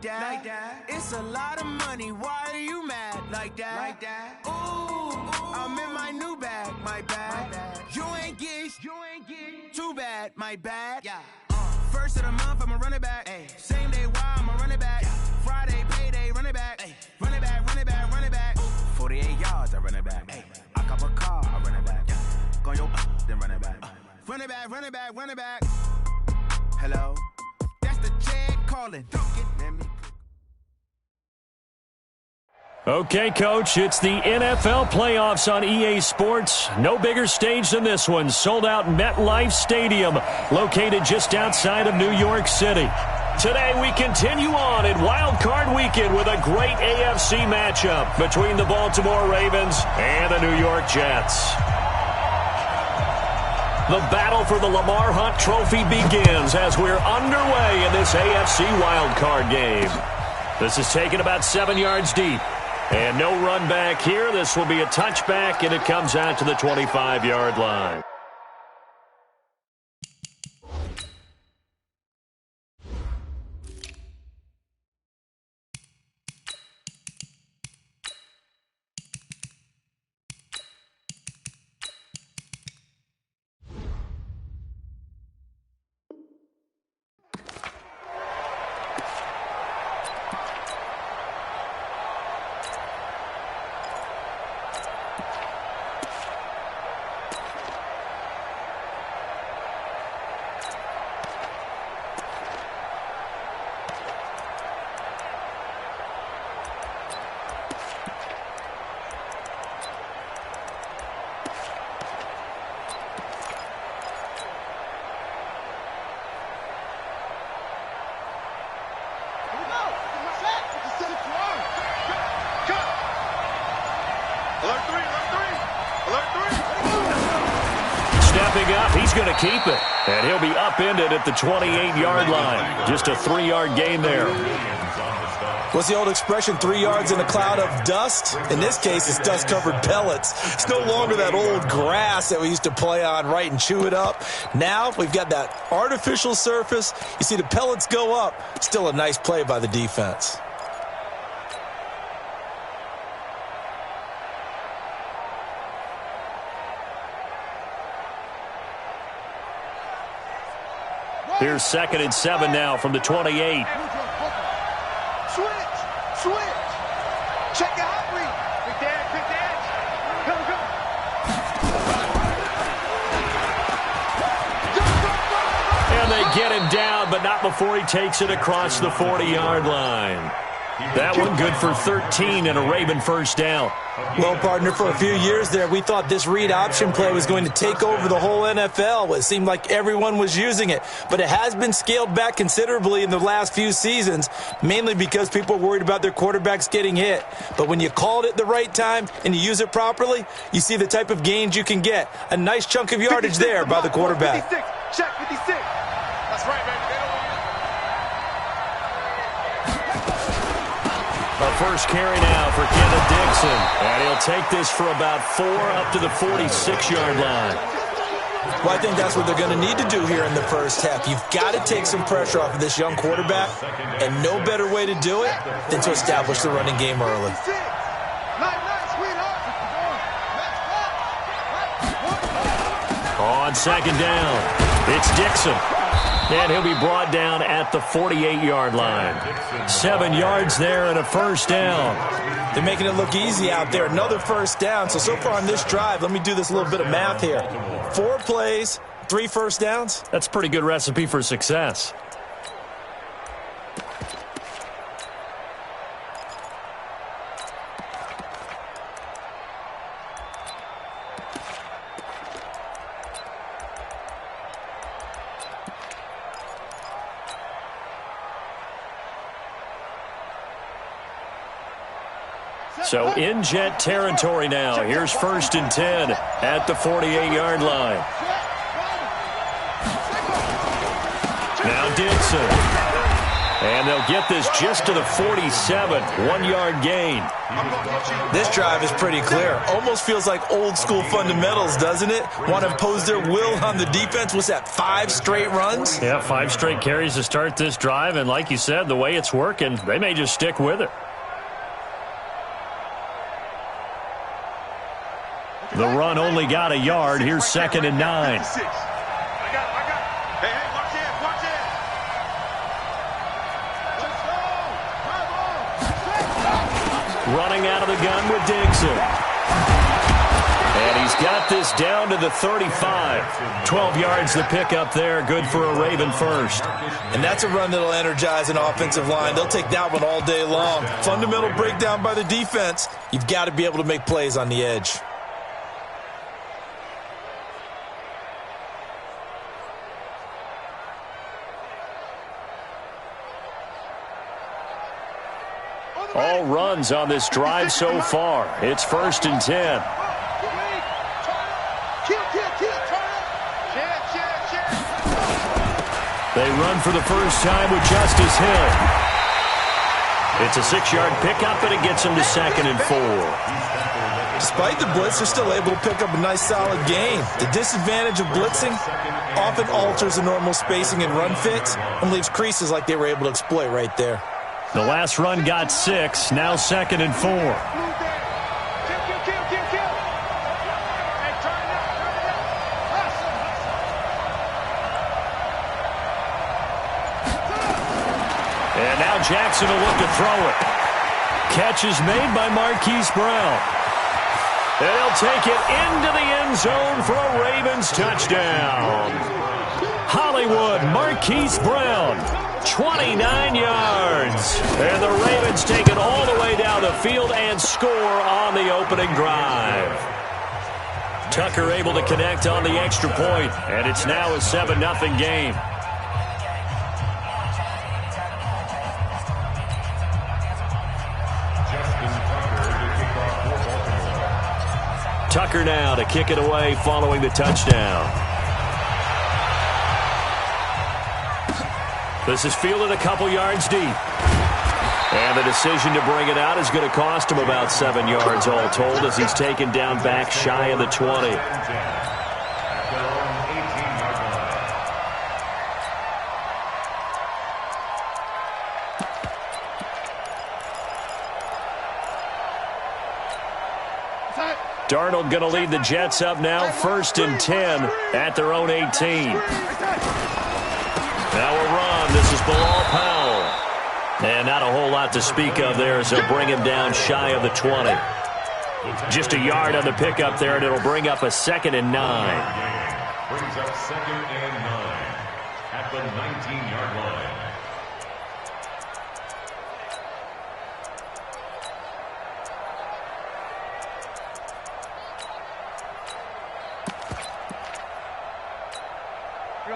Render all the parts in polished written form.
like that. It's a lot of money, why are you mad like that? Ooh, I'm in my new bag, my bad. You ain't get too bad, my bad. Yeah. First of the month, I'ma run it back. Ay. Same day, why I'ma run it back. Friday, payday, run it back. Ay. Run it back, run it back, run it back. 48 yards, I run it back. Ay. I cop a car, I run it back. Go yo, then run it back. Run it back, run it back, run it back. Hello, that's the Chad calling. Let me. Okay, Coach, it's the NFL playoffs on EA Sports. No bigger stage than this one. Sold out MetLife Stadium, located just outside of New York City. Today we continue on in Wild Card Weekend with a great AFC matchup between the Baltimore Ravens and the New York Jets. The battle for the Lamar Hunt Trophy begins as we're underway in this AFC Wild Card game. This is taken about 7 yards deep. And no run back here. This will be a touchback, and it comes out to the 25-yard line. Stepping up, he's going to keep it. And he'll be upended at the 28-yard line. Just a 3-yard gain there. What's the old expression, 3 yards in a cloud of dust? In this case, it's dust-covered pellets. It's no longer that old grass that we used to play on, right, and chew it up. Now we've got that artificial surface. You see the pellets go up. Still a nice play by the defense. Here's 2nd and 7 now from the 28. Switch. Check your hot read. Big dad. Go. And they get him down, but not before he takes it across the 40-yard line. That one good for 13 and a Raven first down. Well, partner, for a few years there, we thought this read option play was going to take over the whole NFL. It seemed like everyone was using it, but it has been scaled back considerably in the last few seasons, mainly because people are worried about their quarterbacks getting hit. But when you call it at the right time and you use it properly, you see the type of gains you can get. A nice chunk of yardage there by the quarterback. 56. Check 56. That's right, baby. A first carry now for Kenneth Dixon. And he'll take this for about 4 up to the 46-yard line. Well, I think that's what they're going to need to do here in the first half. You've got to take some pressure off of this young quarterback, and no better way to do it than to establish the running game early. On 2nd down, it's Dixon. And he'll be brought down at the 48-yard line. 7 yards there and a first down. They're making it look easy out there. Another first down. So far on this drive, let me do this little bit of math here. 4 plays, 3 first downs. That's a pretty good recipe for success. So in Jet territory now. Here's 1st and 10 at the 48-yard line. Now Dixon. And they'll get this just to the 47, 1-yard gain. This drive is pretty clear. Almost feels like old school fundamentals, doesn't it? Want to impose their will on the defense. What's that, 5 straight runs? Yeah, 5 straight carries to start this drive. And like you said, the way it's working, they may just stick with it. The run only got a yard. Here's 2nd and 9. Running out of the gun with Dixon. And he's got this down to the 35. 12 yards to pick up there. Good for a Raven first. And that's a run that'll energize an offensive line. They'll take that one all day long. Fundamental breakdown by the defense. You've got to be able to make plays on the edge. All runs on this drive so far. It's 1st and 10. They run for the first time with Justice Hill. It's a 6-yard pickup, and it gets them to 2nd and 4. Despite the blitz, they're still able to pick up a nice solid gain. The disadvantage of blitzing often alters the normal spacing and run fits and leaves creases like they were able to exploit right there. The last run got 6, now 2nd and 4. And now Jackson will look to throw it. Catch is made by Marquise Brown. And he'll take it into the end zone for a Ravens touchdown. Hollywood, Marquise Brown. 29 yards. And the Ravens take it all the way down the field and score on the opening drive. Tucker able to connect on the extra point, and it's now a 7-0 game. Tucker now to kick it away following the touchdown. This is fielded a couple yards deep. And the decision to bring it out is going to cost him about 7 yards all told as he's taken down back shy of the 20. Darnold going to lead the Jets up now, 1st and 10 at their own 18. Now a run. This is Bilal Powell. And not a whole lot to speak of there as they'll bring him down shy of the 20. Just a yard on the pickup there, and it'll bring up a 2nd and 9. Brings up 2nd and 9 at the 19-yard line.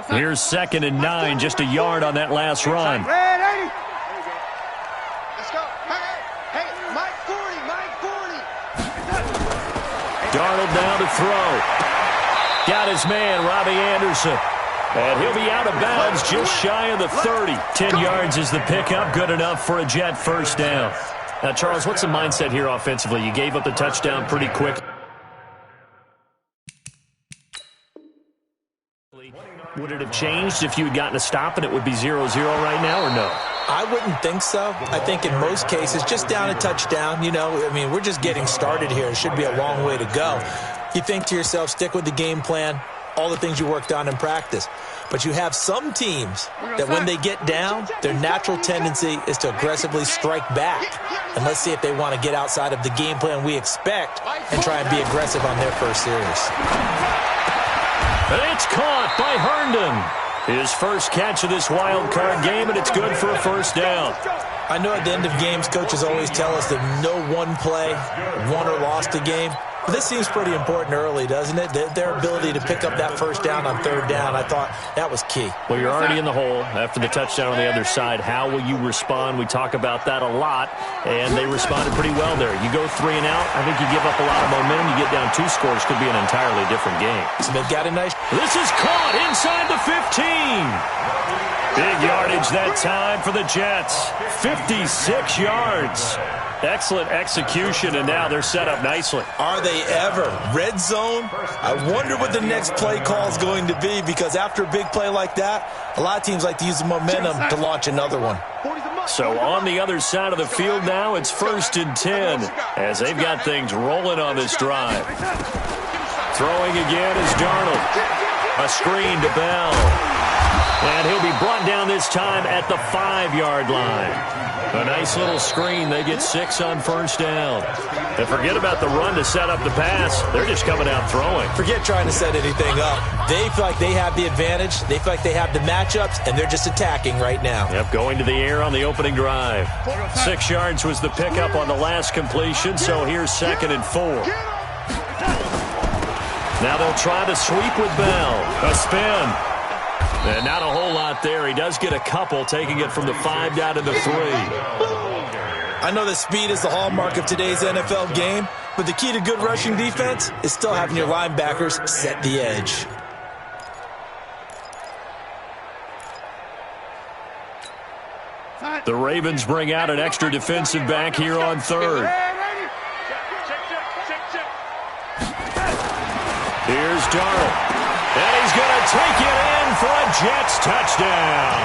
Here's 2nd and 9, just a yard on that last run. Let's go. Hey, Mike 40, Mike 40. Darnold down to throw. Got his man, Robbie Anderson. And he'll be out of bounds just shy of the 30. 10 yards is the pickup, good enough for a Jet first down. Now, Charles, what's the mindset here offensively? You gave up the touchdown pretty quick. Would it have changed if you had gotten a stop and it would be 0-0 right now, or no? I wouldn't think so. I think in most cases, just down a touchdown, we're just getting started here. It should be a long way to go. You think to yourself, stick with the game plan, all the things you worked on in practice. But you have some teams that when they get down, their natural tendency is to aggressively strike back. And let's see if they want to get outside of the game plan we expect and try and be aggressive on their first series. It's caught by Herndon. His first catch of this wild card game, and it's good for a first down. I know at the end of games, coaches always tell us that no one play won or lost a game. But this seems pretty important early, doesn't it? Their ability to pick up that first down on third down, I thought that was key. Well, you're already in the hole after the touchdown on the other side. How will you respond? We talk about that a lot, and they responded pretty well there. You go 3 and out, I think you give up a lot of momentum. You get down 2 scores, could be an entirely different game. So they've got a nice... This is caught inside the 15. Big yardage that time for the Jets. 56 yards. Excellent execution, and now they're set up nicely. Are they ever? Red zone? I wonder what the next play call is going to be, because after a big play like that, a lot of teams like to use the momentum to launch another one. So on the other side of the field now, it's 1st and 10 as they've got things rolling on this drive. Throwing again is Darnold. A screen to Bell. And he'll be brought down this time at the 5-yard line. A nice little screen. They get 6 on 1st down. And forget about the run to set up the pass. They're just coming out throwing. Forget trying to set anything up. They feel like they have the advantage. They feel like they have the matchups, and they're just attacking right now. Yep, going to the air on the opening drive. 6 yards was the pickup on the last completion, so here's 2nd and 4. Now they'll try to sweep with Bell. A spin. And not a whole lot there. He does get a couple, taking it from the 5 down to the 3. I know that speed is the hallmark of today's NFL game, but the key to good rushing defense is still having your linebackers set the edge. The Ravens bring out an extra defensive back here on 3rd. Here's Darnold. And he's going to take it in for a Jets touchdown.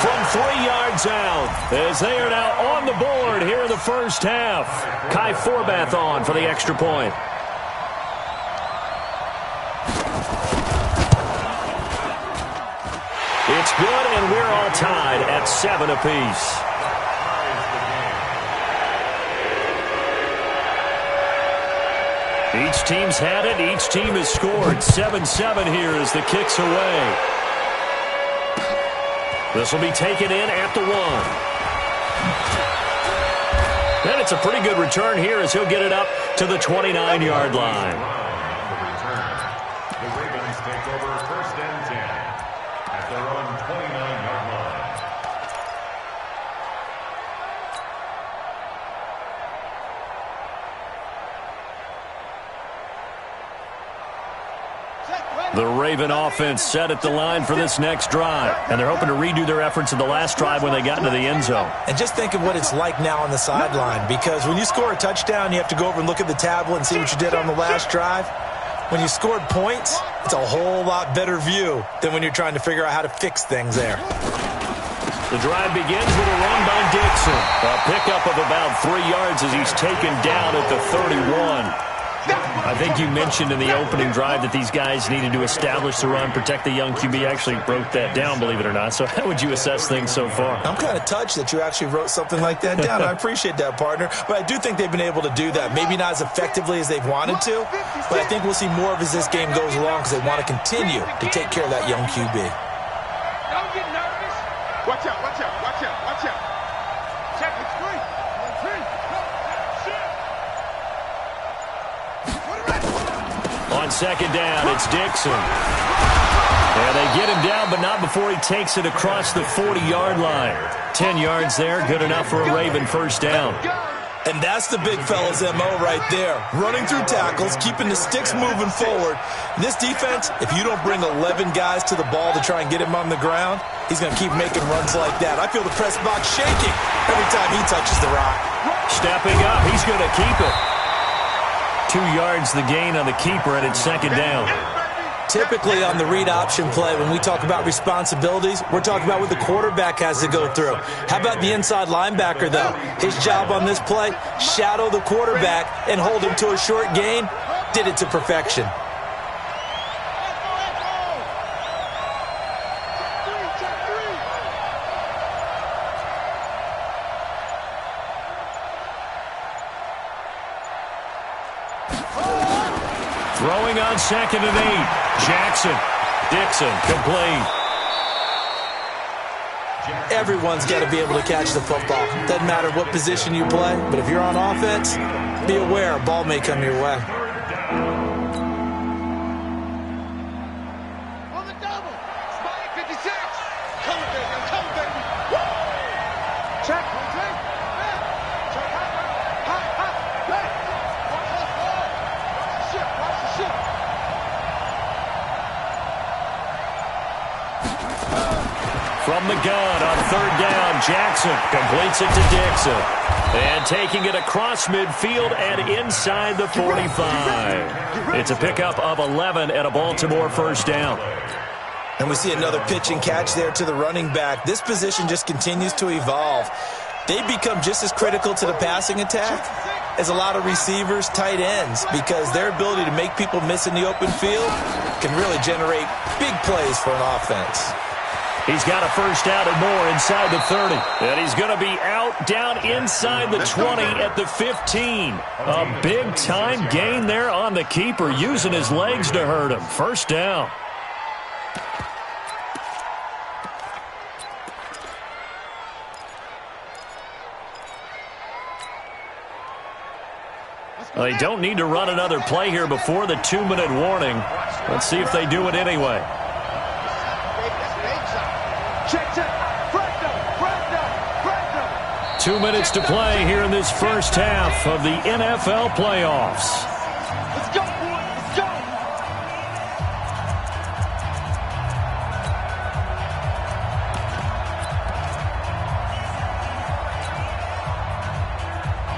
From 3 yards out, as they are now on the board here in the first half. Kai Forbath on for the extra point. It's good, and we're all tied at 7 apiece. Each team's had it. Each team has scored. 7-7 here as the kick's away. This will be taken in at the 1. And it's a pretty good return here as he'll get it up to the 29-yard line. The Ravens take over 1st and 10 at their own 29-yard line. The Raven offense set at the line for this next drive, and they're hoping to redo their efforts in the last drive when they got into the end zone. And just think of what it's like now on the sideline, because when you score a touchdown, you have to go over and look at the tablet and see what you did on the last drive. When you scored points, it's a whole lot better view than when you're trying to figure out how to fix things there. The drive begins with a run by Dixon. A pickup of about 3 yards as he's taken down at the 31. I think you mentioned in the opening drive that these guys needed to establish the run, protect the young QB. Actually wrote that down, believe it or not. So how would you assess things so far? I'm kind of touched that you actually wrote something like that down. I appreciate that, partner. But I do think they've been able to do that. Maybe not as effectively as they've wanted to, but I think we'll see more of as this game goes along because they want to continue to take care of that young QB. Don't get nervous. Watch out, watch out, watch out, watch out. Check the screen. On 2nd down, it's Dixon. And they get him down, but not before he takes it across the 40-yard line. 10 yards there, good enough for a Raven 1st down. And that's the big fella's MO right there. Running through tackles, keeping the sticks moving forward. This defense, if you don't bring 11 guys to the ball to try and get him on the ground, he's going to keep making runs like that. I feel the press box shaking every time he touches the rock. Stepping up, he's going to keep it. 2 yards the gain on the keeper, and it's 2nd down. Typically on the read option play, when we talk about responsibilities, we're talking about what the quarterback has to go through. How about the inside linebacker, though? His job on this play, shadow the quarterback and hold him to a short gain. Did it to perfection. Throwing on 2nd and 8. Jackson. Dixon complete. Everyone's got to be able to catch the football. Doesn't matter what position you play, but if you're on offense, be aware, a ball may come your way. On the double. Spike 56. Come on, baby. Come on, baby. Woo! Check. Check. Check. Hot. Back. Watch the ball. Watch the ship. Watch the ship. From the gun on third down, Jackson completes it to Dixon. And taking it across midfield and inside the 45. It's a pickup of 11 and a Baltimore first down. And we see another pitch and catch there to the running back. This position just continues to evolve. They become just as critical to the passing attack as a lot of receivers, tight ends, because their ability to make people miss in the open field can really generate big plays for an offense. He's got a first down and more inside the 30. And he's going to be out down inside the 20 at the 15. A big-time gain there on the keeper, using his legs to hurt him. First down. They don't need to run another play here before the 2-minute warning. Let's see if they do it anyway. 2 minutes to play here in this first half of the NFL playoffs. Let's go, boy. Let's go.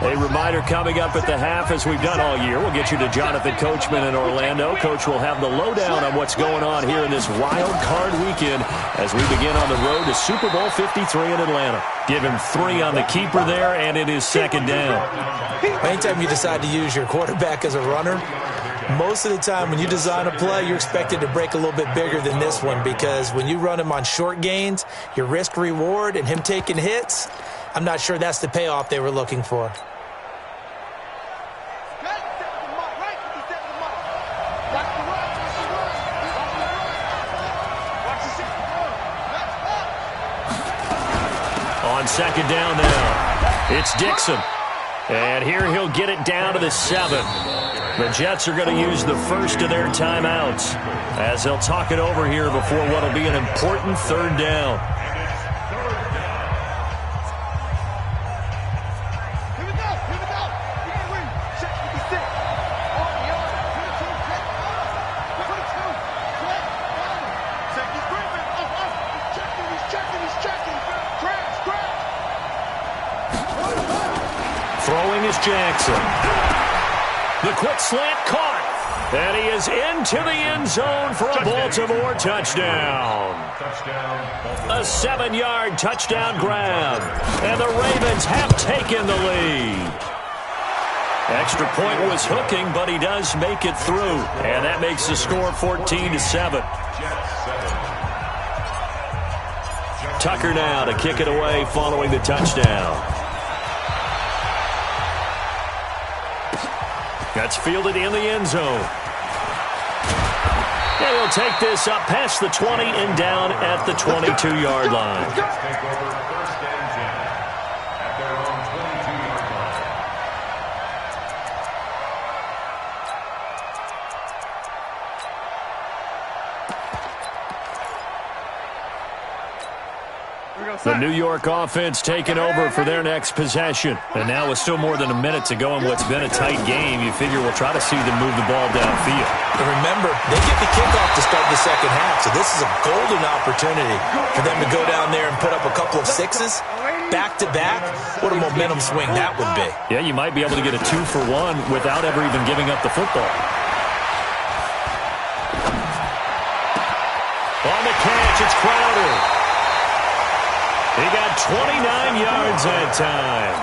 A reminder coming up at the half, as we've done all year. We'll get you to Jonathan Coachman in Orlando. Coach will have the lowdown on what's going on here in this wild card weekend as we begin on the road to Super Bowl 53 in Atlanta. Give him 3 on the keeper there, and it is second down. Anytime you decide to use your quarterback as a runner, most of the time when you design a play, you're expected to break a little bit bigger than this one, because when you run him on short gains, your risk-reward and him taking hits, I'm not sure that's the payoff they were looking for. On second down now, it's Dixon. And here he'll get it down to the 7. The Jets are going to use the first of their timeouts as they'll talk it over here before what will be an important third down. Throwing is Jackson. The quick slant caught. And he is into the end zone for a Baltimore touchdown. A 7-yard touchdown grab. And the Ravens have taken the lead. Extra point was hooking, but he does make it through. And that makes the score 14-7. Tucker now to kick it away following the touchdown. That's fielded in the end zone. And he'll take this up past the 20 and down at the 22-yard line. Take over first and 10 at their own 22-yard line. The New York offense taking over for their next possession. And now with still more than a minute to go in what's been a tight game, you figure we'll try to see them move the ball downfield. And remember, they get the kickoff to start the second half, so this is a golden opportunity for them to go down there and put up a couple of sixes back-to-back. What a momentum swing that would be. Yeah, you might be able to get a 2-for-1 without ever even giving up the football. On the catch, it's Crowder. He got 29 yards that time.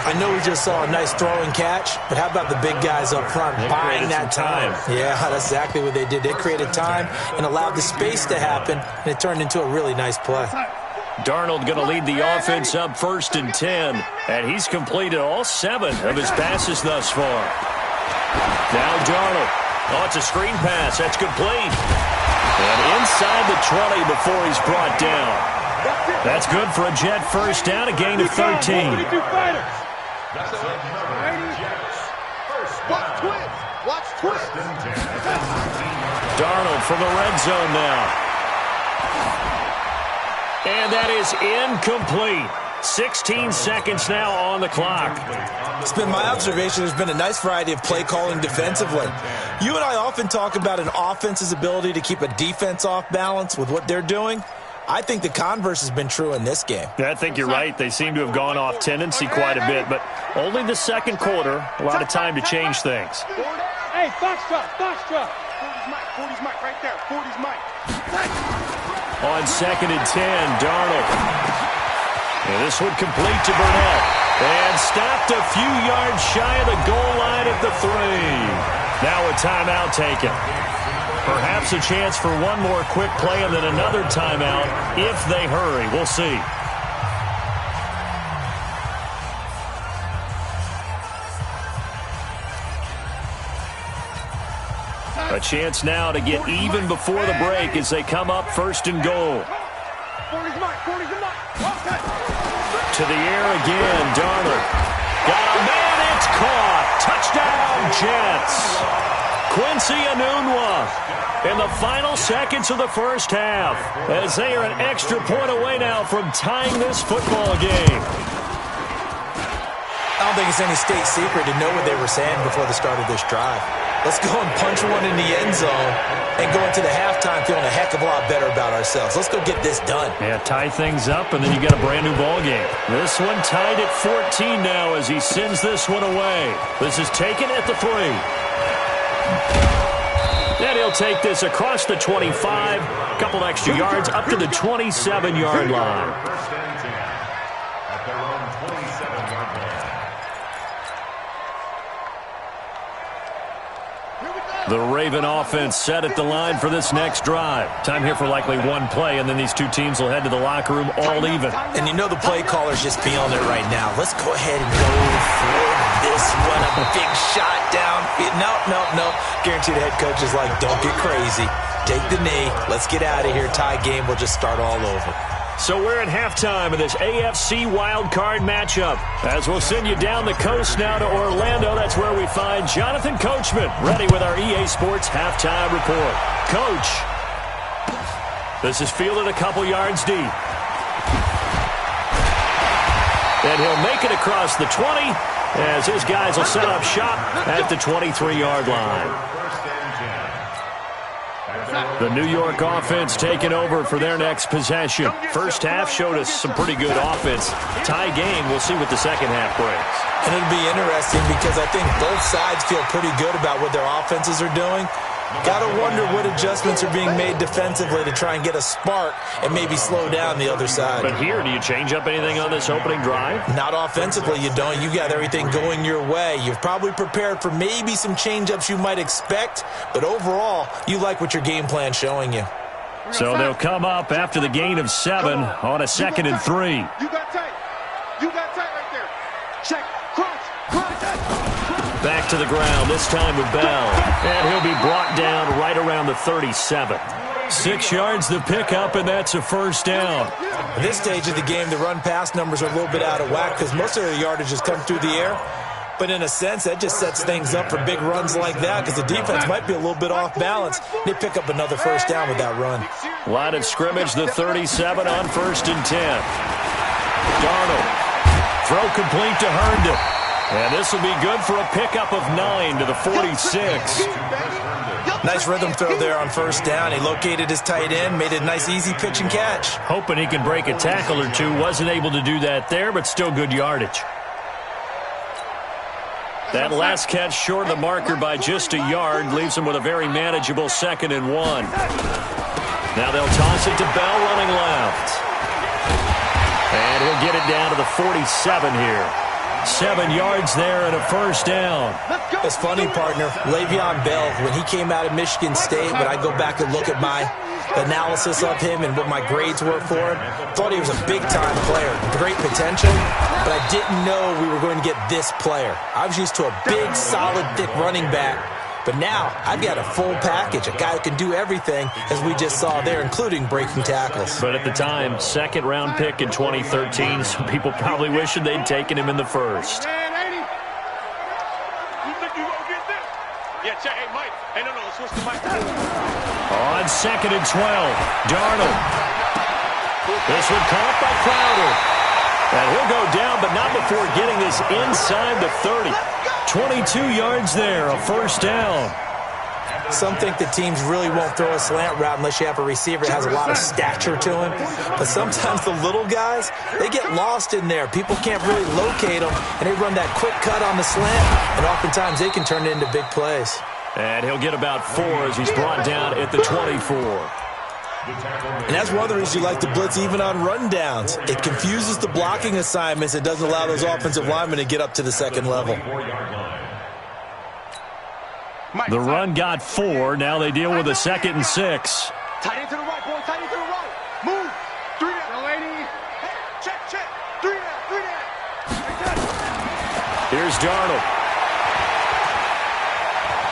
I know we just saw a nice throwing catch, but how about the big guys up front buying that time? Yeah, that's exactly what they did. They created time and allowed the space to happen, and it turned into a really nice play. Darnold going to lead the offense up first and 10, and he's completed all 7 of his passes thus far. Now Darnold. Oh, it's a screen pass. That's complete. And inside the 20 before he's brought down. That's good for a Jet first down, a gain of 13. That's another Jet First and 10 at the 19-yard line. Darnold from the red zone now. And that is incomplete. 16 seconds now on the clock. It's been my observation there's been a nice variety of play calling defensively. You and I often talk about an offense's ability to keep a defense off balance with what they're doing. I think the converse has been true in this game. Yeah, I think you're right. They seem to have gone off tendency quite a bit, but only the second quarter, a lot of time to change things. Hey, Foxtrot. 40's Mike right there. 40's Mike. On second and 10, Darnold. And this one complete to Burnett. And stopped a few yards shy of the goal line at the 3. Now a timeout taken. Perhaps a chance for one more quick play and then another timeout if they hurry. We'll see. A chance now to get even before the break as they come up first and goal. 40's Mike. To the air again, Darnold. Got a man, it's caught. Touchdown, Jets. Quincy Enunwa in the final seconds of the first half as they are an extra point away now from tying this football game. I don't think it's any state secret to know what they were saying before the start of this drive. Let's go and punch one in the end zone and go into the halftime feeling a heck of a lot better about ourselves. Let's go get this done. Yeah, tie things up, and then you got a brand-new ball game. This one tied at 14 now as he sends this one away. This is taken at the 3. And he'll take this across the 25, a couple extra yards up to the 27-yard line. First and 10 at their own 27-yard line. The Raven offense set at the line for this next drive. Time here for likely one play, and then these two teams will head to the locker room all even. And you know the play caller's just feeling it right now. Let's go ahead and go for this one. A big shot down. No. Guarantee the head coach is like, don't get crazy. Take the knee. Let's get out of here. Tie game. We'll just start all over. So we're at halftime of this AFC wildcard matchup. As we'll send you down the coast now to Orlando, that's where we find Jonathan Coachman, ready with our EA Sports halftime report. Coach, this is fielded a couple yards deep. And he'll make it across the 20 as his guys will set up shop at the 23-yard line. The New York offense taking over for their next possession. First half showed us some pretty good offense. Tie game, we'll see what the second half brings. And it'll be interesting because I think both sides feel pretty good about what their offenses are doing. Got to wonder what adjustments are being made defensively to try and get a spark and maybe slow down the other side. But here, do you change up anything on this opening drive? Not offensively, you don't. You got everything going your way. You've probably prepared for maybe some change-ups you might expect, but overall, you like what your game plan's showing you. So they'll come up after the gain of 7 on a second and 3. You got tight right there. Check. Cross. Back to the ground, this time with Bell. And he'll be brought down right around the 37. 6 yards the pickup, and that's a first down. At this stage of the game, the run-pass numbers are a little bit out of whack because most of their yardage has come through the air. But in a sense, that just sets things up for big runs like that because the defense might be a little bit off balance. They pick up another first down with that run. Line of scrimmage, the 37 on first and 10. Darnold. Throw complete to Herndon. And this will be good for a pickup of 9 to the 46. Nice rhythm throw there on first down. He located his tight end, made a nice easy pitch and catch. Hoping he can break a tackle or two. Wasn't able to do that there, but still good yardage. That last catch short of the marker by just a yard leaves him with a very manageable 2nd and 1. Now they'll toss it to Bell running left. And he'll get it down to the 47 here. 7 yards there and a first down. It's funny, partner. Le'Veon Bell, when he came out of Michigan State, when I go back and look at my analysis of him and what my grades were for him, thought he was a big-time player. Great potential, but I didn't know we were going to get this player. I was used to a big, solid, thick running back. But now, I've got a full package, a guy who can do everything, as we just saw there, including breaking tackles. But at the time, second-round pick in 2013, some people probably wishing they'd taken him in the first. Man, 80. You think you gonna get this? Yeah, check. Hey, On 2nd and 12, Darnold. This one caught by Crowder. And he'll go down, but not before getting this inside the 30. 22 yards there, a first down. Some think the teams really won't throw a slant route unless you have a receiver that has a lot of stature to him. But sometimes the little guys, they get lost in there. People can't really locate them, and they run that quick cut on the slant, and oftentimes they can turn it into big plays. And he'll get about 4 as he's brought down at the 24. And that's one of the reasons you like to blitz even on rundowns. It confuses the blocking assignments. It doesn't allow those offensive linemen to get up to the second level. The run got 4. Now they deal with a 2nd and 6. Tight end to the right, boy. Tight end to the right. Move. 3 down. Lady. Check, check. 3 down, 3 down. Here's Darnold.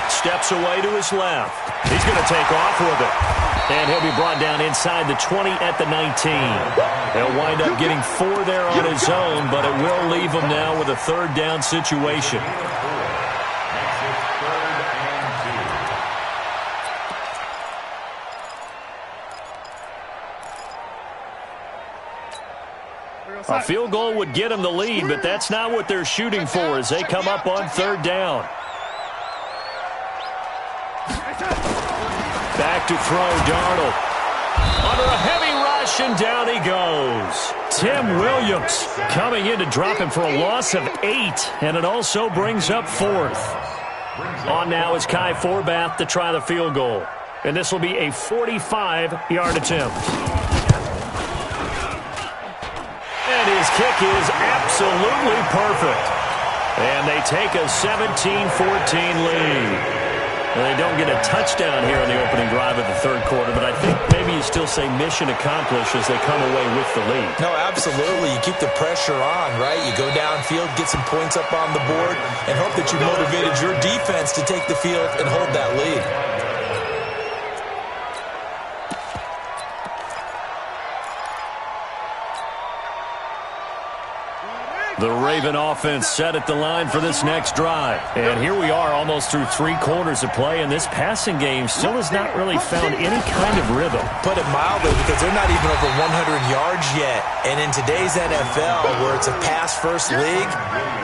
Steps away to his left. He's going to take off with it. And he'll be brought down inside the 20 at the 19. He'll wind up getting 4 there on his own, but it will leave him now with a 3rd down situation. A field goal would get him the lead, but that's not what they're shooting for as they come up on 3rd down. Back to throw, Darnold. Under a heavy rush, and down he goes. Tim Williams coming in to drop him for a loss of 8, and it also brings up 4th. On now is Kai Forbath to try the field goal. And this will be a 45-yard attempt. And his kick is absolutely perfect. And they take a 17-14 lead. And they don't get a touchdown here in the opening drive of the 3rd quarter, but I think maybe you still say mission accomplished as they come away with the lead. No, absolutely. You keep the pressure on, right? You go downfield, get some points up on the board, and hope that you motivated your defense to take the field and hold that lead. The Raven offense set at the line for this next drive. And here we are almost through 3 quarters of play, and this passing game still has not really found any kind of rhythm. Put it mildly, because they're not even over 100 yards yet. And in today's NFL, where it's a pass-first league,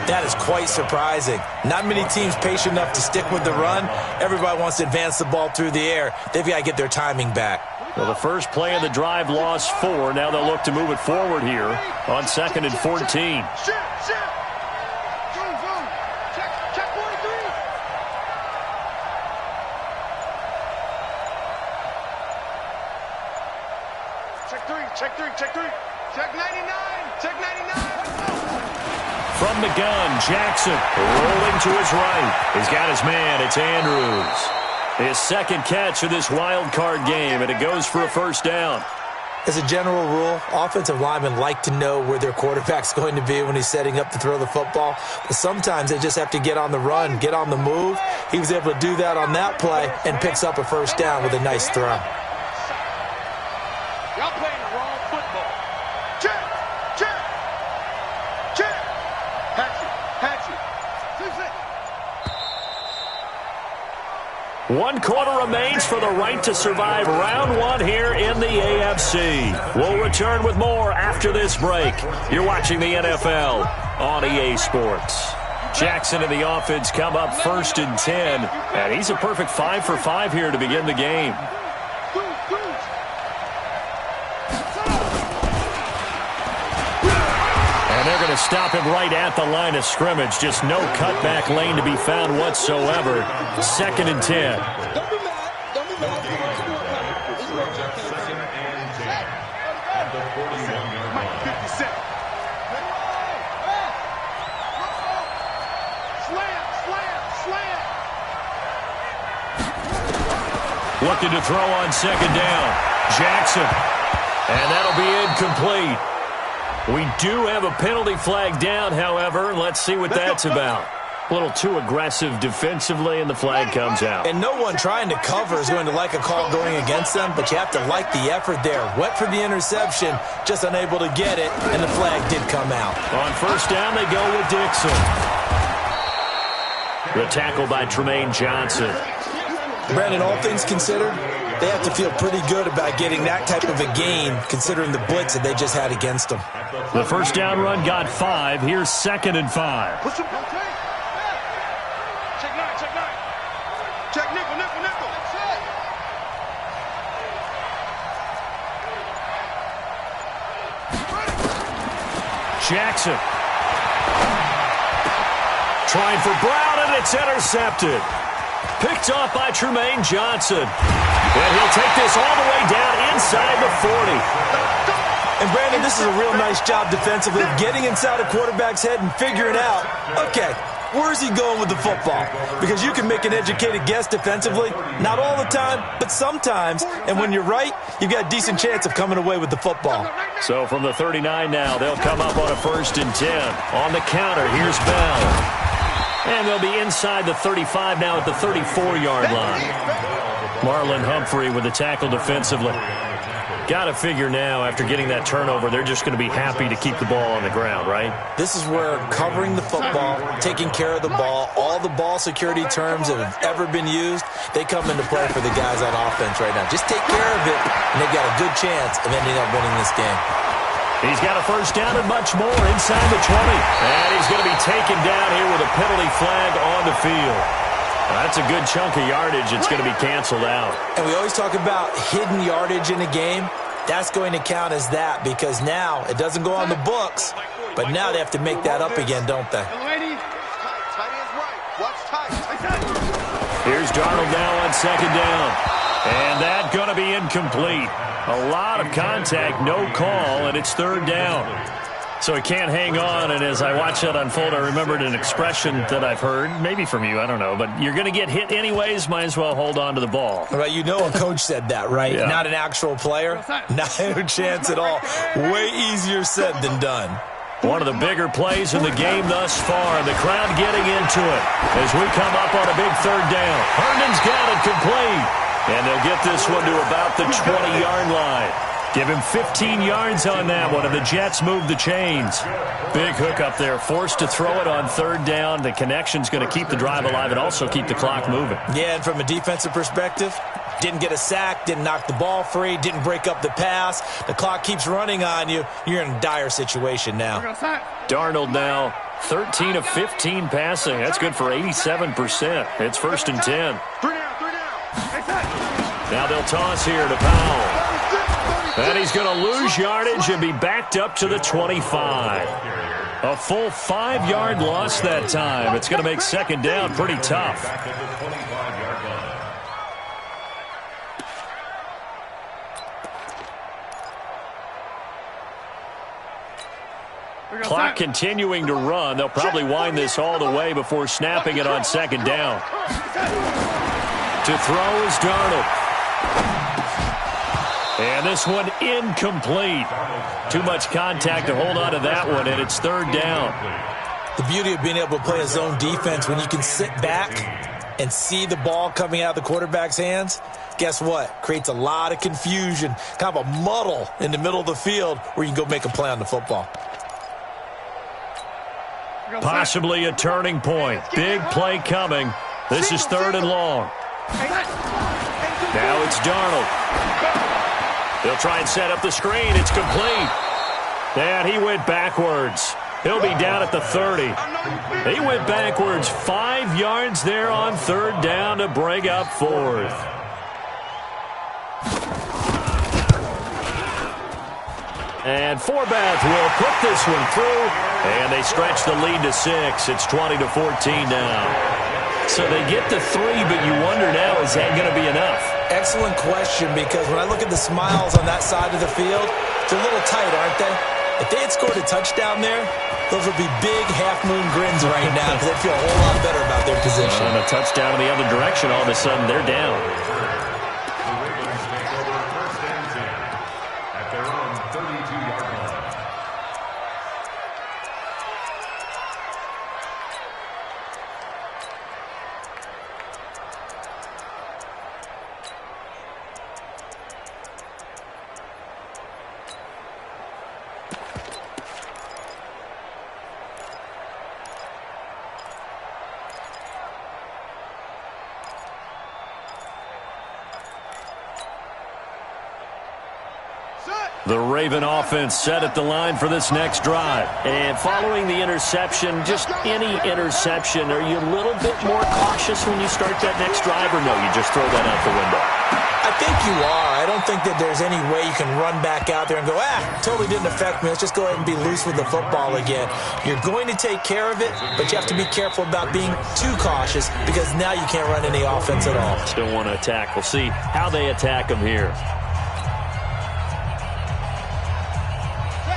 that is quite surprising. Not many teams patient enough to stick with the run. Everybody wants to advance the ball through the air. They've got to get their timing back. Well, the first play of the drive lost 4. Now they'll look to move it forward here on 2nd and 14. Check, 43. Check 3. Check 99. Check 99. From the gun, Jackson rolling to his right. He's got his man. It's Andrews. His 2nd catch of this wild card game, and it goes for a first down. As a general rule, offensive linemen like to know where their quarterback's going to be when he's setting up to throw the football. But sometimes they just have to get on the run, get on the move. He was able to do that on that play and picks up a first down with a nice throw. Y'all playing the wrong football. Check. Hatchet. 1 quarter remains for the right to survive round 1 here in the AFC. We'll return with more after this break. You're watching the NFL on EA Sports. Jackson and the offense come up 1st and 10, and he's a perfect 5 for 5 here to begin the game. And they're going to stop him right at the line of scrimmage. Just no cutback lane to be found whatsoever. 2nd and 10. Don't be mad. Second and 10 at the 41-yard line. 57. Slam. Looking to throw on 2nd down. Jackson. And that'll be incomplete. We do have a penalty flag down, however. Let's see what that's about. A little too aggressive defensively, and the flag comes out. And no one trying to cover is going to like a call going against them, but you have to like the effort there. Went for the interception, just unable to get it, and the flag did come out. On 1st down, they go with Dixon. The tackle by Tremaine Johnson. Brandon, all things considered, they have to feel pretty good about getting that type of a gain considering the blitz that they just had against them. The first down run got 5. Here's 2nd and 5. Push him. Check 9, check 9. Check nickel, nickel, nickel. That's it. Jackson. Trying for Brown, and it's intercepted. Picked off by Tremaine Johnson. And he'll take this all the way down inside the 40. And Brandon, this is a real nice job defensively, getting inside a quarterback's head and figuring out, okay, where's he going with the football? Because you can make an educated guess defensively, not all the time, but sometimes. And when you're right, you've got a decent chance of coming away with the football. So from the 39 now, they'll come up on a 1st and 10. On the counter, here's Bell. And they'll be inside the 35 now at the 34-yard line. Marlon Humphrey with the tackle defensively. Got to figure now, after getting that turnover, they're just going to be happy to keep the ball on the ground, right? This is where covering the football, taking care of the ball, all the ball security terms that have ever been used, they come into play for the guys on offense right now. Just take care of it, and they've got a good chance of ending up winning this game. He's got a first down and much more inside the 20. And he's going to be taken down here with a penalty flag on the field. That's a good chunk of yardage. It's going to be canceled out. And we always talk about hidden yardage in a game. That's going to count as that because now it doesn't go on the books, but now they have to make that up again, don't they? Here's Darnold now on 2nd down. And that's going to be incomplete. A lot of contact, no call, and it's 3rd down. So he can't hang on, and as I watch that unfold, I remembered an expression that I've heard, maybe from you, I don't know, but you're going to get hit anyways, might as well hold on to the ball. Right, you know a coach said that, right? Yeah. Not an actual player. Not a chance at all. Way easier said than done. One of the bigger plays in the game thus far, the crowd getting into it as we come up on a big 3rd down. Herndon's got it complete, and they'll get this one to about the 20-yard line. Give him 15 yards on that one, and the Jets move the chains. Big hook up there, forced to throw it on 3rd down. The connection's going to keep the drive alive and also keep the clock moving. Yeah, and from a defensive perspective, didn't get a sack, didn't knock the ball free, didn't break up the pass. The clock keeps running on you. You're in a dire situation now. Darnold now 13 of 15 passing. That's good for 87%. It's 1st and 10. Now they'll toss here to Powell. And he's going to lose yardage and be backed up to the 25. A full 5-yard loss that time. It's going to make 2nd down pretty tough. Clock continuing to run. They'll probably wind this all the way before snapping it on 2nd down. To throw is Darnold. And this one incomplete. Too much contact to hold on to that one, and it's 3rd down. The beauty of being able to play a zone defense when you can sit back and see the ball coming out of the quarterback's hands, guess what? Creates a lot of confusion, kind of a muddle in the middle of the field where you can go make a play on the football. Possibly a turning point. Big play coming. This is 3rd and long. Now it's Darnold. They'll try and set up the screen. It's complete. And he went backwards. He'll be down at the 30. He went backwards 5 yards there on 3rd down to bring up 4th. And Forbath will put this one through. And they stretch the lead to 6. It's 20-14 now. So they get to 3, but you wonder now, is that going to be enough? Excellent question, because when I look at the smiles on that side of the field, they're a little tight, aren't they? If they had scored a touchdown there, those would be big half-moon grins right now because they'd feel a whole lot better about their position. And a touchdown in the other direction, all of a sudden they're down. At their own 32-yard line. The Raven offense set at the line for this next drive. And following the interception, just any interception, are you a little bit more cautious when you start that next drive, or no, you just throw that out the window? I think you are. I don't think that there's any way you can run back out there and go, totally didn't affect me. Let's just go ahead and be loose with the football again. You're going to take care of it, but you have to be careful about being too cautious because now you can't run any offense at all. Still want to attack. We'll see how they attack them here.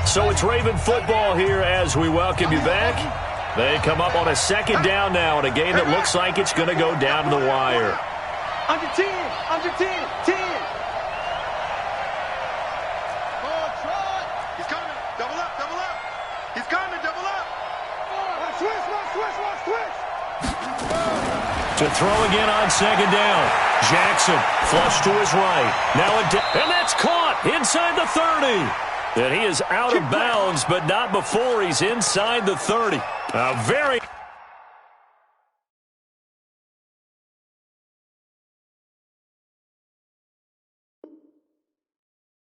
So it's Raven football here as we welcome you back. They come up on a second down now in a game that looks like it's going to go down to the wire. Under 10, under 10, 10. He's coming, double up, double up. He's coming, double up. Switch. To throw again on second down. Jackson flush to his right. Now and that's caught inside the 30. And he is out of bounds, but not before he's inside the 30. A very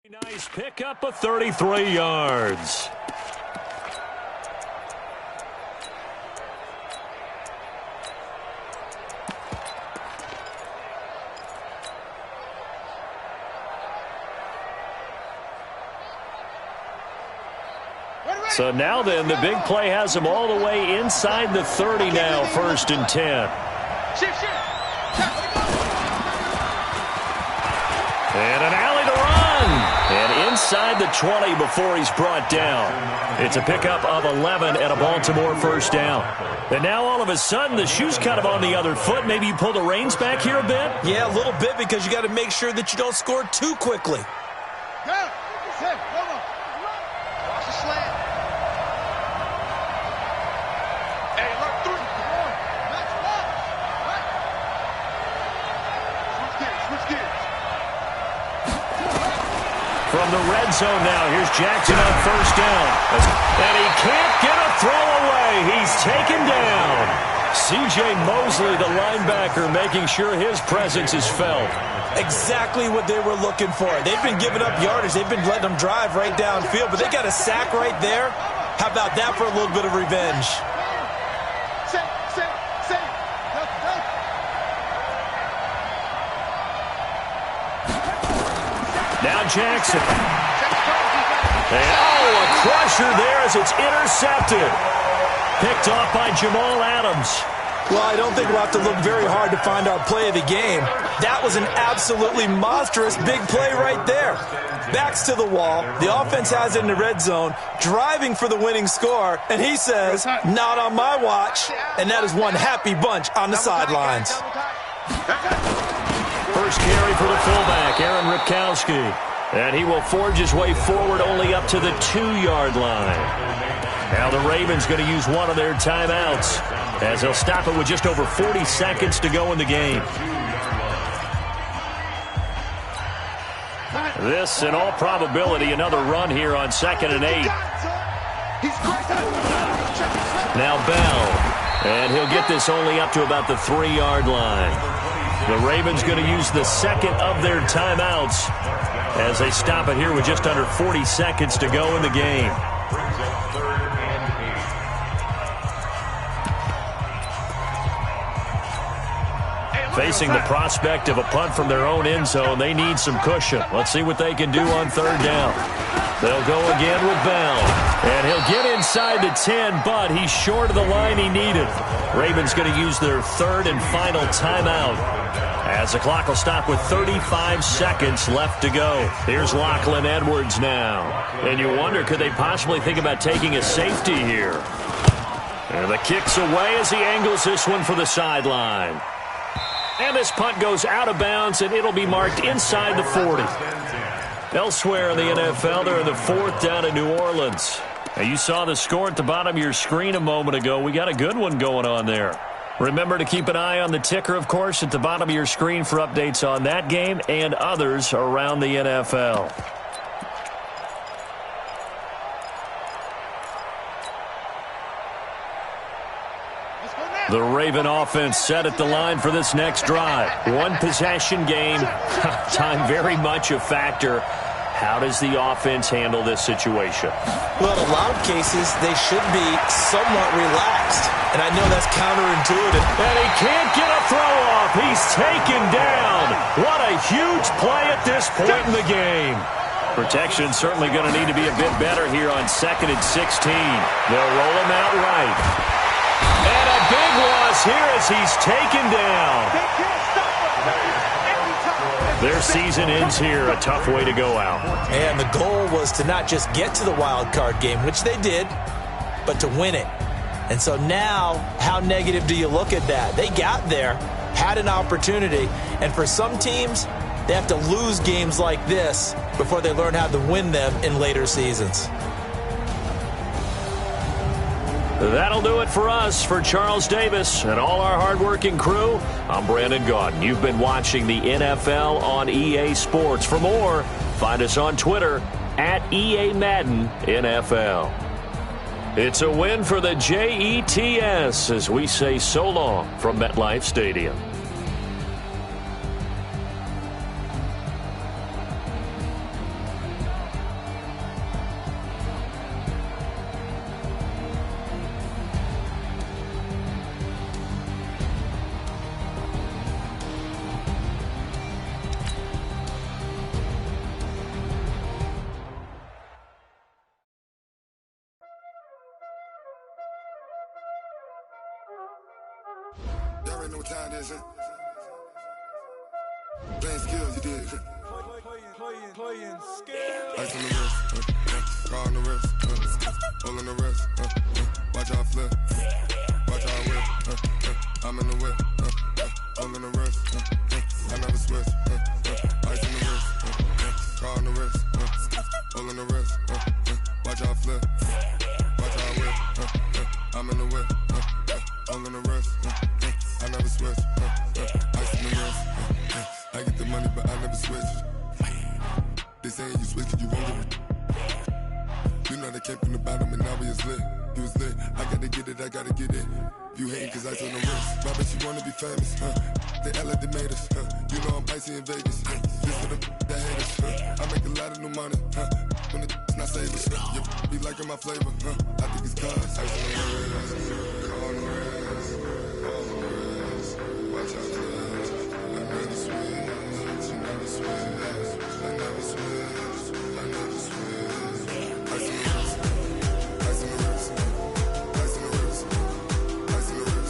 nice pickup of 33 yards. So now then, the big play has them all the way inside the 30 now, 1st and 10. And an alley to run. And inside the 20 before he's brought down. It's a pickup of 11 and a Baltimore first down. And now all of a sudden, the shoe's kind of on the other foot. Maybe you pull the reins back here a bit? Yeah, a little bit because you got to make sure that you don't score too quickly. From the red zone now, here's Jackson on first down. And he can't get a throw away. He's taken down. C.J. Mosley, the linebacker, making sure his presence is felt. Exactly what they were looking for. They've been giving up yardage. They've been letting them drive right downfield, but they got a sack right there. How about that for a little bit of revenge? Now Jackson. And a crusher there as it's intercepted. Picked off by Jamal Adams. Well, I don't think we'll have to look very hard to find our play of the game. That was an absolutely monstrous big play right there. Backs to the wall. The offense has it in the red zone, driving for the winning score, and he says, not on my watch. And that is one happy bunch on the sidelines. First carry for the fullback, Aaron Ripkowski. And he will forge his way forward only up to the 2-yard line. Now the Ravens going to use one of their timeouts as they'll stop it with just over 40 seconds to go in the game. This, in all probability, another run here on 2nd and 8. Now Bell. And he'll get this only up to about the 3-yard line. The Ravens going to use the second of their timeouts as they stop it here with just under 40 seconds to go in the game. Facing the prospect of a punt from their own end zone, they need some cushion. Let's see what they can do on 3rd down. They'll go again with Bell. And he'll get inside the 10, but he's short of the line he needed. Ravens going to use their 3rd and final timeout as the clock will stop with 35 seconds left to go. Here's Lachlan Edwards now. And you wonder, could they possibly think about taking a safety here? And the kick's away as he angles this one for the sideline. And this punt goes out of bounds, and it'll be marked inside the 40. Elsewhere in the NFL, they're in the 4th down in New Orleans. Now, you saw the score at the bottom of your screen a moment ago. We got a good one going on there. Remember to keep an eye on the ticker, of course, at the bottom of your screen for updates on that game and others around the NFL. The Raven offense set at the line for this next drive. One possession game. Time very much a factor. how does the offense handle this situation? Well, in a lot of cases, they should be somewhat relaxed. And I know that's counterintuitive. And he can't get a throw off. He's taken down. What a huge play at this point in the game. Protection certainly going to need to be a bit better here on 2nd and 16. They'll roll him out right. And a big loss here as he's taken down. Their season ends here. A tough way to go out. And the goal was to not just get to the wild card game, which they did, but to win it. And so now, how negative do you look at that? They got there, had an opportunity, and for some teams, they have to lose games like this before they learn how to win them in later seasons. That'll do it for us. For Charles Davis and all our hardworking crew, I'm Brandon Gaudin. You've been watching the NFL on EA Sports. For more, find us on Twitter at EA Madden NFL. It's a win for the Jets as we say so long from MetLife Stadium. Y'all already know what time it is, huh? Playing skills, you did. Playing skills. Ice on the wrist, car on the wrist, hole on the wrist, watch how I flip, watch how I whip, I'm in the whip, hole in the wrist, I never switch, ice on the wrist, car on the wrist, hole in the wrist, watch how I flip, watch how I whip, I'm in the whip, hole in the wrist, I never switch, ice in the wrist, I get the money but I never switch. They saying you switch and you won't get it. You know they came from the bottom and now we is lit. You was lit, I gotta get it, I gotta get it. You hating cause ice on the wrist. Why bet you wanna be famous, They act like they made us, You know I'm icy in Vegas, This for the that hate us, I make a lot of new money, When it's not savers, You be liking my flavor, I think it's cause ice on the wrist, car on the wrist, all on the wrist, watch out for this. I never switch, you never switch, I never switch, I never switch. Ice on the wrist, ice on the wrist, ice on the wrist, ice on the wrist, ice on the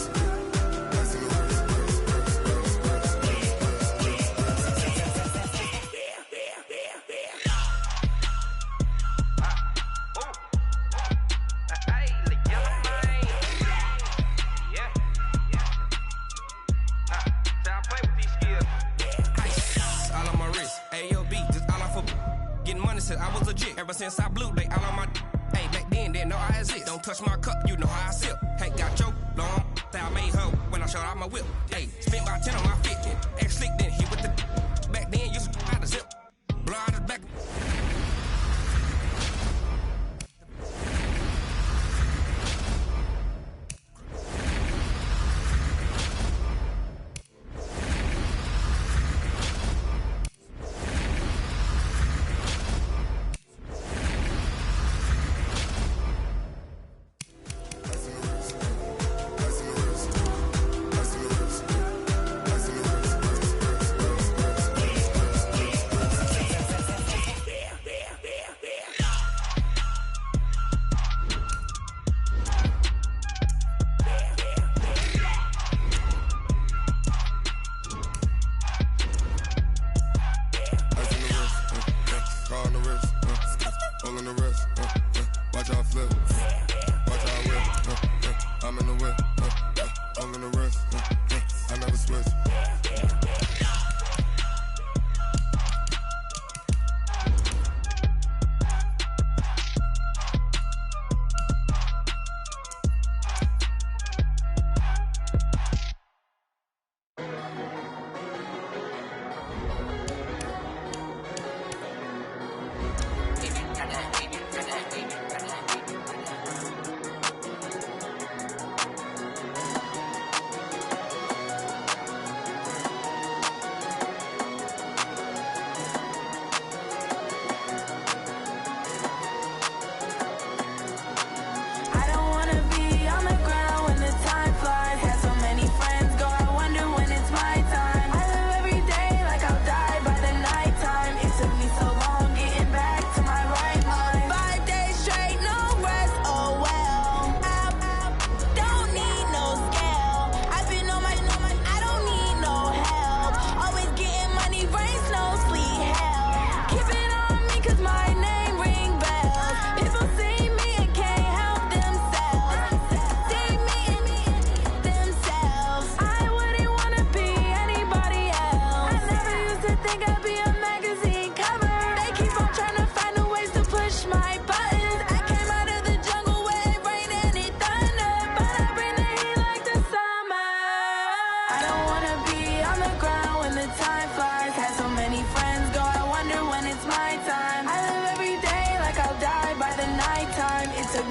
I was legit. Ever since I blew, they all on my hey, back then, didn't know I exist. Don't touch my cup, you know how I sip. Hey, got your long, that I made her when I showed out my whip. Hey, spent about 10 on my fit. Ex slick, then hit with the back then, used to out the zip. Blow out the back.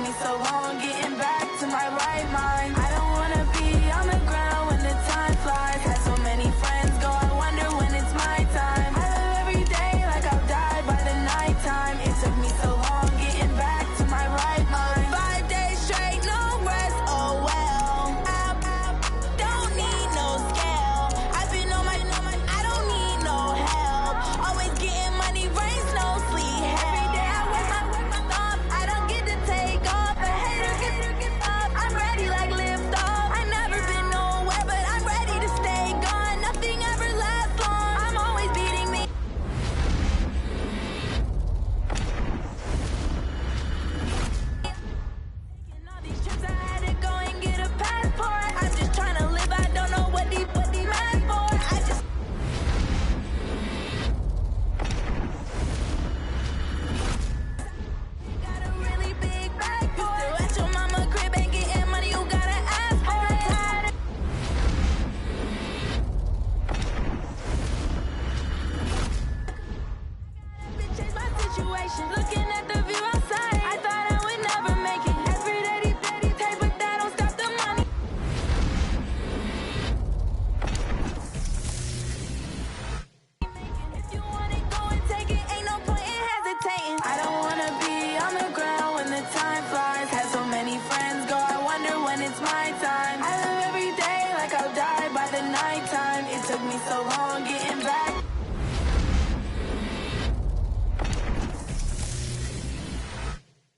me so long getting back to my right mind. I don't wanna be on the ground when the time flies. Had so many friends go, I wonder when it's my time. I live every day like I'll die by the nighttime. It took me so long getting back to my right mind. 5 days straight, no rest, oh well. I don't need no scale. I've been on my, I don't need no help. Always getting money, rains, no sleep. Every day I work my thumb. I don't get to take off. A hater get up. I'm ready like lift off. I've never been nowhere, but I'm ready to stay gone. Nothing ever lasts long. I'm always beating me. Taking all these trips, I had to go and get a passport. I'm just trying to live. I don't know what these mad for. I just got a really big bag for it. Still at your mama crib and getting money, you gotta ask for it. Tired of change my situation. Looking at the view outside, I thought I would never make it. Every day they pay, but that don't stop the money. If you want it, go and take it. Ain't no point in hesitating. I don't wanna be on the ground when the time flies. Had so many friends go, I wonder when it's my time. I live every day like I'll die by the nighttime. It took me so long getting back.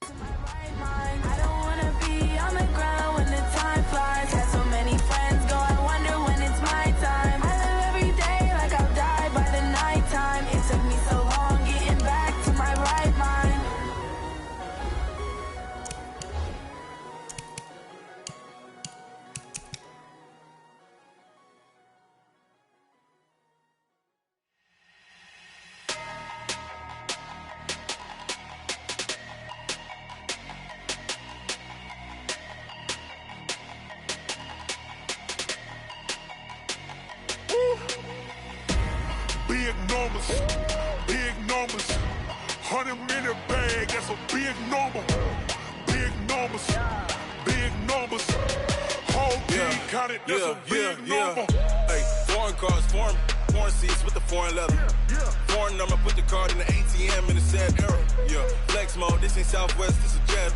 To my right mind. I don't wanna be on the ground when the time flies. Had so many friends go, I wonder when it's my time. I live every day like I'll die by the nighttime. It took me so long getting back to my right mind. Big numbers, big numbers. 100-minute bag, that's a big number. Big numbers, big numbers. Whole team counted, that's a big number. Hey, foreign cars, foreign seats with the foreign leather. Foreign number, put the card in the ATM in the sad era. Yeah, flex mode, this ain't Southwest, this is Jet.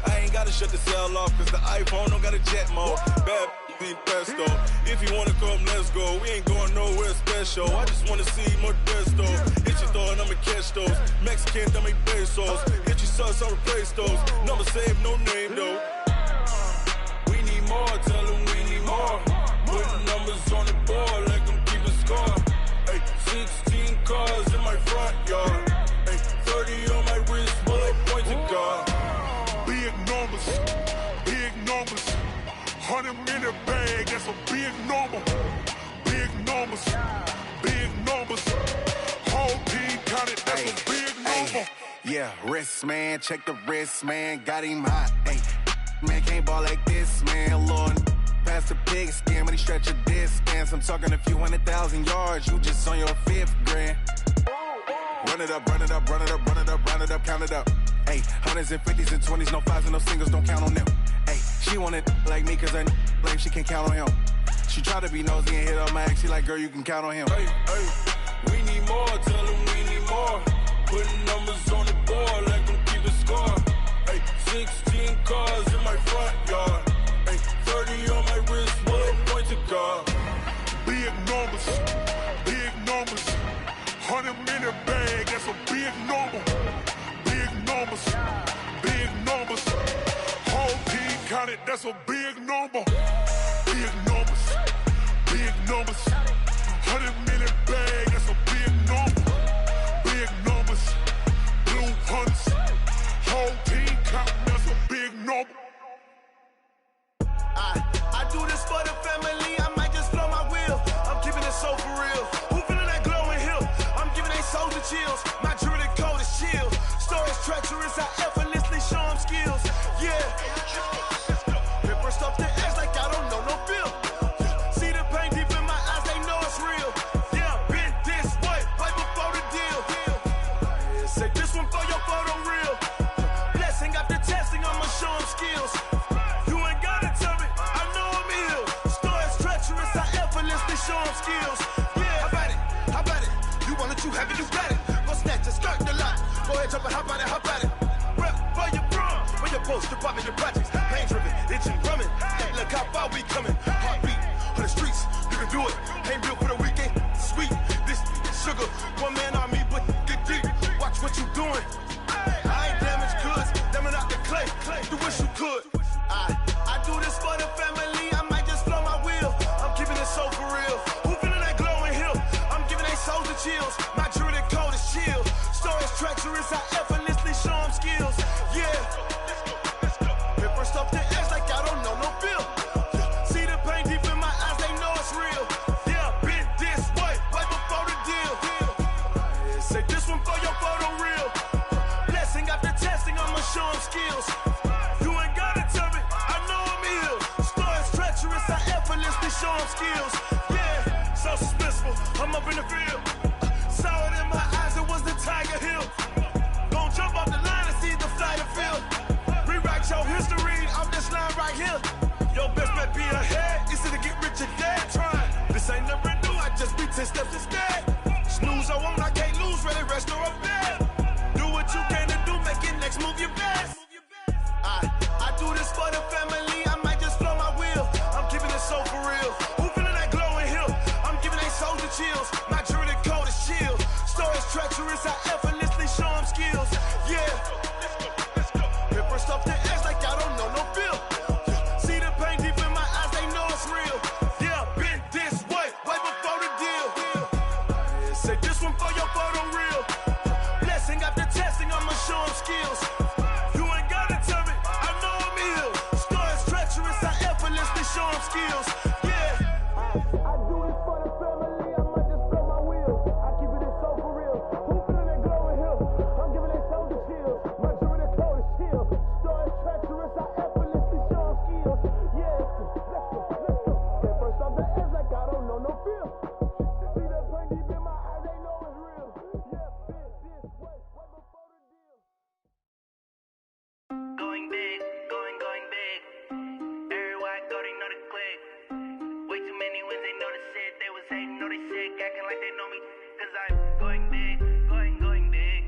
I ain't gotta shut the cell off, cause the iPhone don't got a jet mode. Bad be pesto. If you wanna come, let's go. We ain't going nowhere special. I just wanna see more desto. Hit your throw and I'ma catch those. Mexican, dame pesos. Hit your sus, I'll replace those. Number saved, no name though. We need more, tell them we need more. Putting numbers on the board, like them keep a score. Hey, 16 cars in my front yard. Hey, 30 on my wrist, bullet pointed guard. Big numbers, big numbers. 100-minute bag, that's a big number. Big numbers, big numbers. Whole team counted, that's a big number. Yeah, wrist man, check the wrist man, got him hot. Hey, man can't ball like this, man. Lord, past the pig skin when he stretch a distance. I'm talking a few 100,000 yards, you just on your 5th grand. Run it up, run it up, run it up, run it up, run it up, count it up. Hey, 100s and 50s and 20s, no 5s and no singles, don't count on them. Hey, she want it like me, cause her like she can count on him. She try to be nosy and hit up my ex, she like, girl, you can count on him. Hey, hey, we need more, tell them we need more. Putting numbers on the board, like them keep a score. Hey, 16 cars in my front yard. Hey, 30 on my wrist, bullet pointed guard. Big numbers, big numbers. 100-minute bag, that's a big number. Big numbers, big numbers. Whole team counted, that's a big number. Big numbers, big numbers. 100-minute bag, that's a big number. Big numbers, blue hunts. Whole team counting, that's a big number. I do this for the family, I might just blow my wheel. I'm keeping it so for real. Who feeling that glowing hill? I'm giving they soldier chills. My jewelry code is chill. Stories treacherous, I effortlessly show them skills. Yeah. Paper stuff the edge like I don't know no feel. See the pain deep in my eyes, they know it's real. Yeah, been this way, right before the deal. Say this one for your photo reel. Blessing after testing, I'ma show Go ahead, jump and hop out it, hop out it. Rep for your bra, for your post, your in your projects. Pain driven, itching, drumming. Hey, look how far we coming. Heartbeat on the streets, you can do it. Ain't built for the weekend. Sweet, this sugar, one man army, but get deep. Watch what you doing. I ain't damaged goods, damn it out the clay. You wish you could. I do this for the family. I might just blow my wheel. I'm keeping it so for real. Who feeling that glowing hill? I'm giving they souls the chills. My jewelry code is chill. Stories treacherous, I effortlessly show them skills. Yeah. Paper stuff the edge like I don't know no feel. See the pain deep in my eyes, they know it's real. Yeah, been this way, right before the deal. Say this one for your photo real. Blessing after testing, I'ma show them skills. You ain't gotta tell me, I know I'm ill. Stories treacherous, I effortlessly show them skills. Yeah, so suspenseful, I'm up in the field. Saw it in my eyes, it was the Tiger Hill. Gon' jump off the line and see the flight of field. Rewrite your history off this line right here. Your best bet be ahead, easy to get rich or dead. Trying, this ain't never new, I just be 10 steps instead. Snooze, I won't, I can't lose, ready, rest or up bed. Do what you can to do, make it next move your best. I do this for the family, I might just blow my wheel. I'm keeping it so for real. Who feeling that glowing hill? I'm giving they souls the chills. My jewelry code is chill. Stories treacherous, I effortlessly show them skills. Yeah. Paper stuff the edge like I don't know no feel. See the pain deep in my eyes, they know it's real. Yeah, been this way, way before the deal. Say this one for your photo real. Blessing after testing, I'ma show them skills. You ain't gotta tell me, I know I'm ill. Stories treacherous, I effortlessly show them skills. Yeah. I do this for the family, I might just blow my wheel. I keep it so for real. Who feeling that glowing hill? I'm giving they souls the chills. My jewelry code is chill. Stories treacherous, I effortlessly show them skills. Yeah, let's go. Get first off the edge like I don't know no feel. See that pain deep in my eyes, they know it's real. Yeah, been this way, way before the deal. Going big, going big. Everywhere I go, they know the click. Way too many wins, they know the shit. They was hating, know they sick, acting like they know me. Cause I'm going big, going big.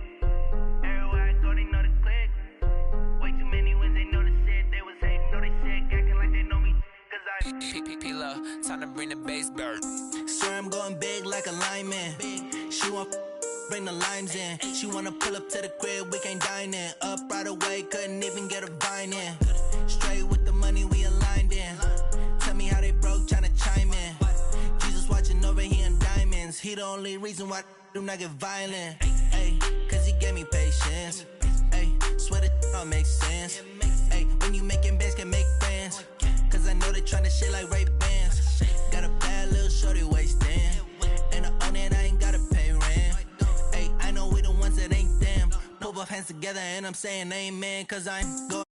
Everywhere I go, they know the click. Way too many wins, they know the shit. They was hating, know they sick, acting like they know me. Cause I'm P-Lo, time to bring the bass bird. Swear I'm going big like a lineman. She want bring the limes in. She wanna pull up to the crib, we can't dine in. Up right away, couldn't even get a vine in. Straight with the money we aligned in. Tell me how they broke, tryna chime in. Jesus watching over here in diamonds. He the only reason why I do not get violent. Ay, cause he gave me patience. Ay, swear that all makes sense. Ay, when you making bands, can make friends. Cause I know they tryna shit like Ray-Bans. Got a bad little shorty wasting. And I own it, I ain't gotta pay rent. Ay, I know we the ones that ain't them. Pull both hands together and I'm saying amen. Cause I'm going